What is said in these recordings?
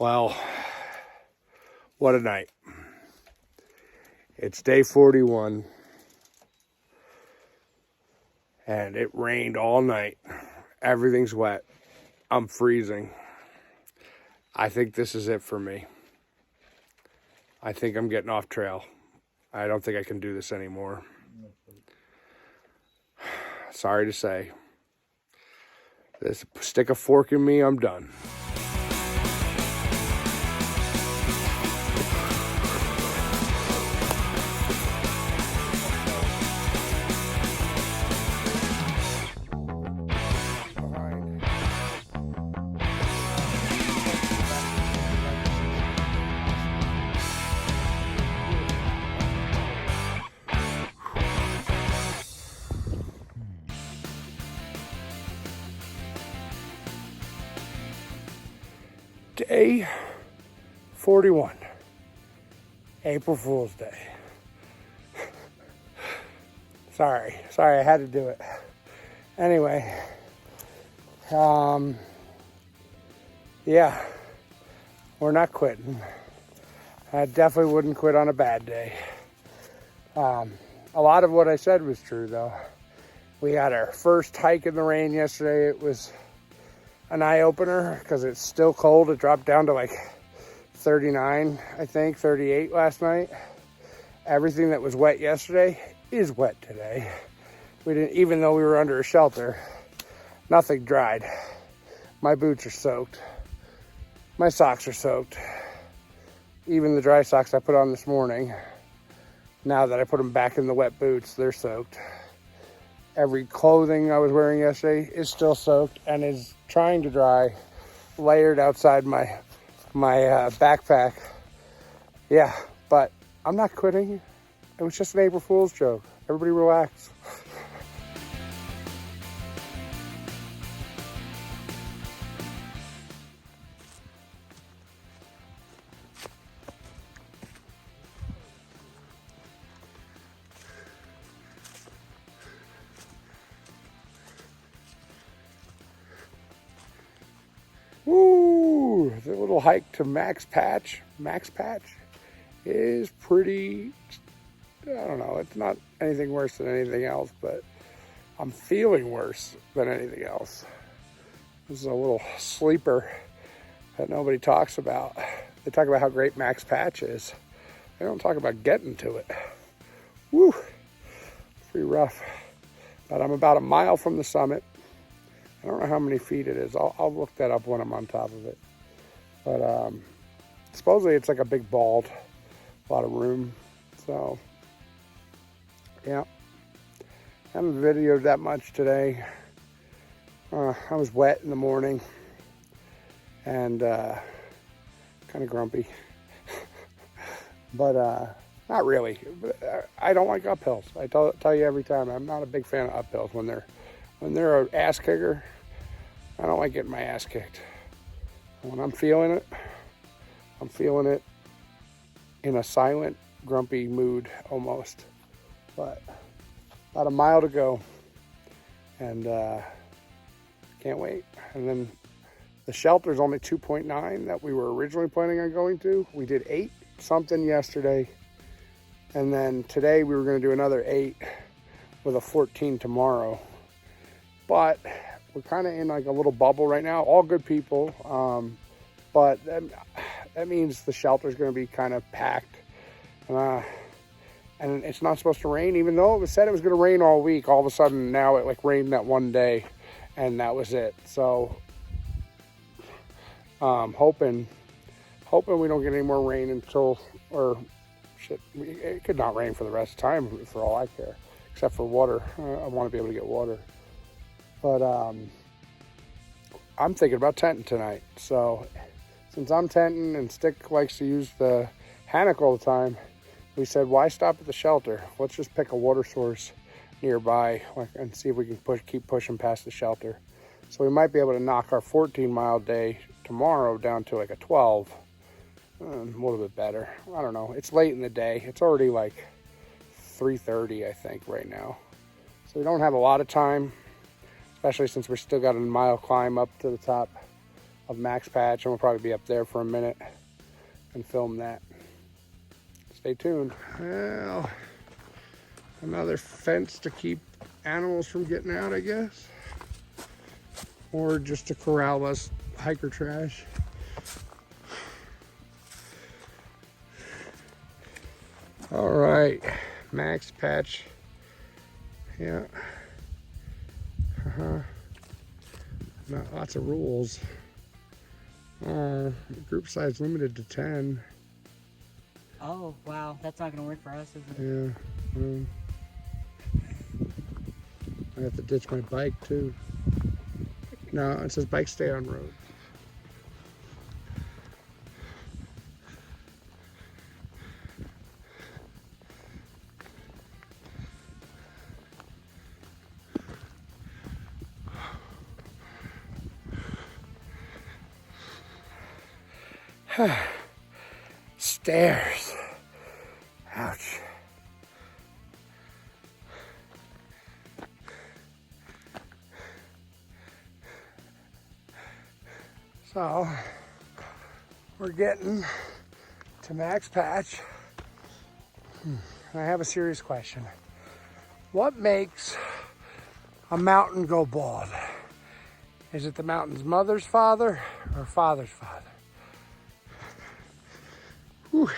Well, what a night. It's day 41, and it rained all night. Everything's wet. I'm freezing. I think this is it for me. I think I'm getting off trail. I don't think I can do this anymore. Sorry to say. Stick a fork in me, I'm done. Day 41, April Fool's Day. Sorry, I had to do it. Anyway, yeah, we're not quitting. I definitely wouldn't quit on a bad day. A lot of what I said was true, though. We had our first hike in the rain yesterday. It was an eye-opener because it's still cold. It dropped down to like 39, I think, 38 last night. Everything that was wet yesterday is wet today. We didn't, even though we were under a shelter, nothing dried. My boots are soaked. My socks are soaked. Even the dry socks I put on this morning, now that I put them back in the wet boots, they're soaked. Every clothing I was wearing yesterday is still soaked and is trying to dry, layered outside my backpack. Yeah, but I'm not quitting. It was just an April Fool's joke. Everybody relax. Woo! The little hike to Max Patch is pretty, I don't know, it's not anything worse than anything else, but I'm feeling worse than anything else. This is a little sleeper that nobody talks about. They talk about how great Max Patch is. They don't talk about getting to it. Woo! Pretty rough. But I'm about a mile from the summit. I don't know how many feet it is. I'll look that up when I'm on top of it. But supposedly it's like a big bald, a lot of room. So, yeah. Haven't videoed that much today. I was wet in the morning and kind of grumpy. But not really. I don't like uphills. I tell you every time, I'm not a big fan of uphills. When they're an ass kicker, I don't like getting my ass kicked. When I'm feeling it in a silent, grumpy mood almost. But about a mile to go, and can't wait. And then the shelter's only 2.9 that we were originally planning on going to. We did 8 something yesterday, and then today we were going to do another 8 with a 14 tomorrow. But we're kind of in like a little bubble right now. All good people, but that means the shelter's going to be kind of packed. And it's not supposed to rain, even though it was said it was going to rain all week. All of a sudden now it like rained that one day, and that was it. So hoping we don't get any more rain until, or shit, it could not rain for the rest of the time for all I care, except for water. I want to be able to get water. But I'm thinking about tenting tonight. So since I'm tenting and Stick likes to use the hammock all the time, we said, why stop at the shelter? Let's just pick a water source nearby and see if we can keep pushing past the shelter. So we might be able to knock our 14-mile day tomorrow down to like a 12. A little bit better. I don't know. It's late in the day. It's already like 3:30, I think, right now. So we don't have a lot of time, especially since we're still got a mile climb up to the top. of Max Patch, and we'll probably be up there for a minute and film that. Stay tuned. Well, another fence to keep animals from getting out, I guess, or just to corral us hiker trash. All right, Max Patch. Yeah. Not lots of rules. Group size limited to 10. Oh, wow. That's not going to work for us, is it? Yeah. I have to ditch my bike, too. No, it says bike stay on road. Stairs. Ouch. So, we're getting to Max Patch. And I have a serious question. What makes a mountain go bald? Is it the mountain's mother's father or father's father? Whew.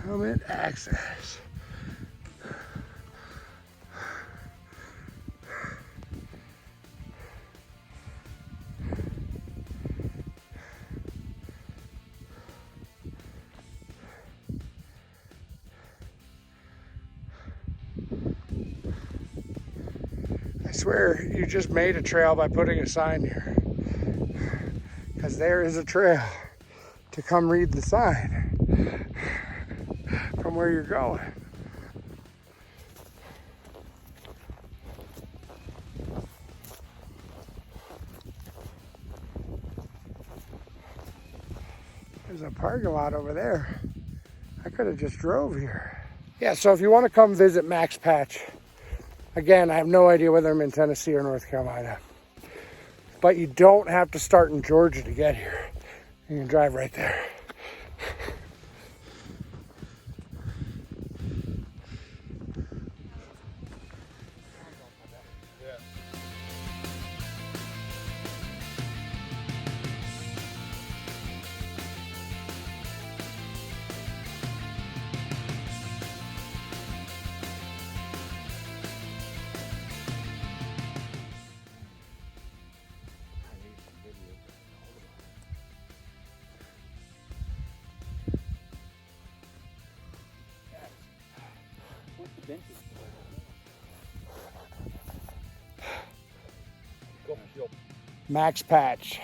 Helmet access. I swear you just made a trail by putting a sign here, because there is a trail to come read the sign from where you're going. There's a parking lot over there. I could have just drove here. Yeah, so if you want to come visit Max Patch, again, I have no idea whether I'm in Tennessee or North Carolina, but you don't have to start in Georgia to get here. You can drive right there. Max Patch,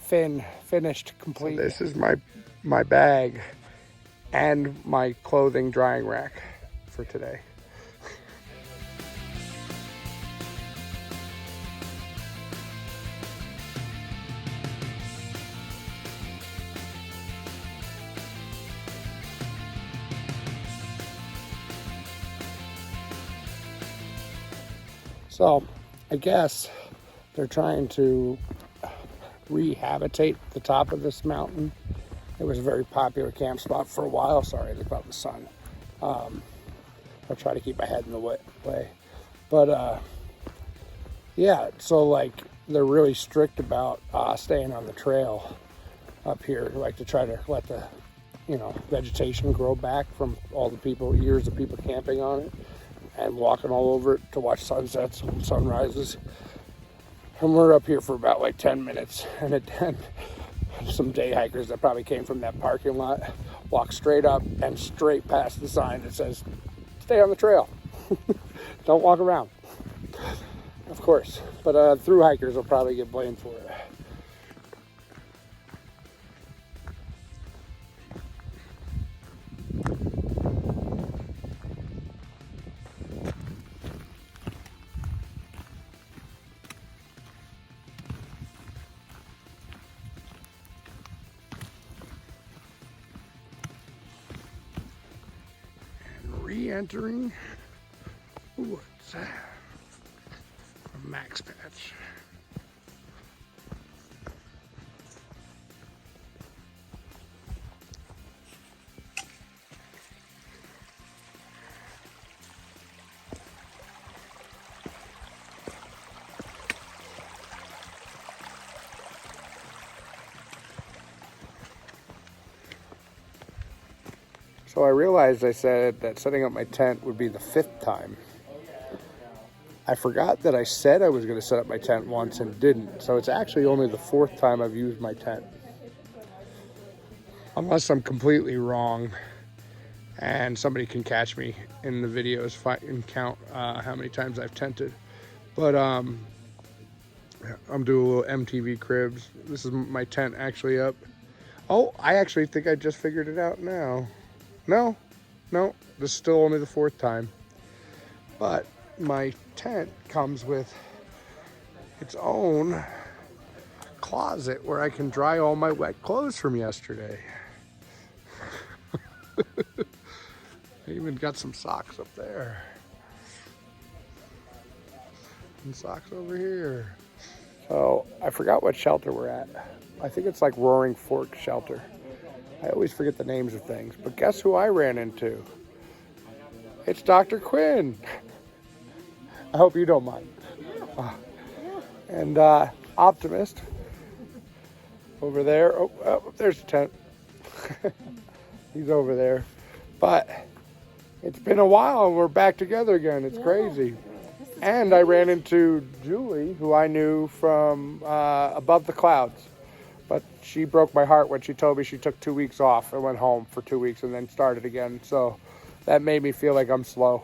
finished, complete. So this is my bag and my clothing drying rack for today. So, I guess they're trying to rehabilitate the top of this mountain. It was a very popular camp spot for a while. Sorry, look about the sun. I'll try to keep my head in the way. But yeah, so like they're really strict about staying on the trail up here, like to try to let the vegetation grow back from all the years of people camping on it and walking all over it to watch sunsets and sunrises. And we're up here for about like 10 minutes, and some day hikers that probably came from that parking lot walk straight up and straight past the sign that says, stay on the trail. Don't walk around. Of course, but thru-hikers will probably get blamed for it. re-entering. What's that? A max patch. So I realized I said that setting up my tent would be the 5th time. I forgot that I said I was going to set up my tent once and didn't. So it's actually only the 4th time I've used my tent. Unless I'm completely wrong and somebody can catch me in the videos and count how many times I've tented. But I'm doing a little MTV cribs. This is my tent actually up. Oh, I actually think I just figured it out now. No, this is still only the 4th time. But my tent comes with its own closet where I can dry all my wet clothes from yesterday. I even got some socks up there. And socks over here. So I forgot what shelter we're at. I think it's like Roaring Fork Shelter. I always forget the names of things, but guess who I ran into? It's Dr. Quinn. I hope you don't mind. And Optimist over there. Oh, there's the tent. He's over there. But it's been a while and we're back together again. It's crazy. And I ran into Julie, who I knew from Above the Clouds. But she broke my heart when she told me she took 2 weeks off and went home for 2 weeks and then started again. So that made me feel like I'm slow.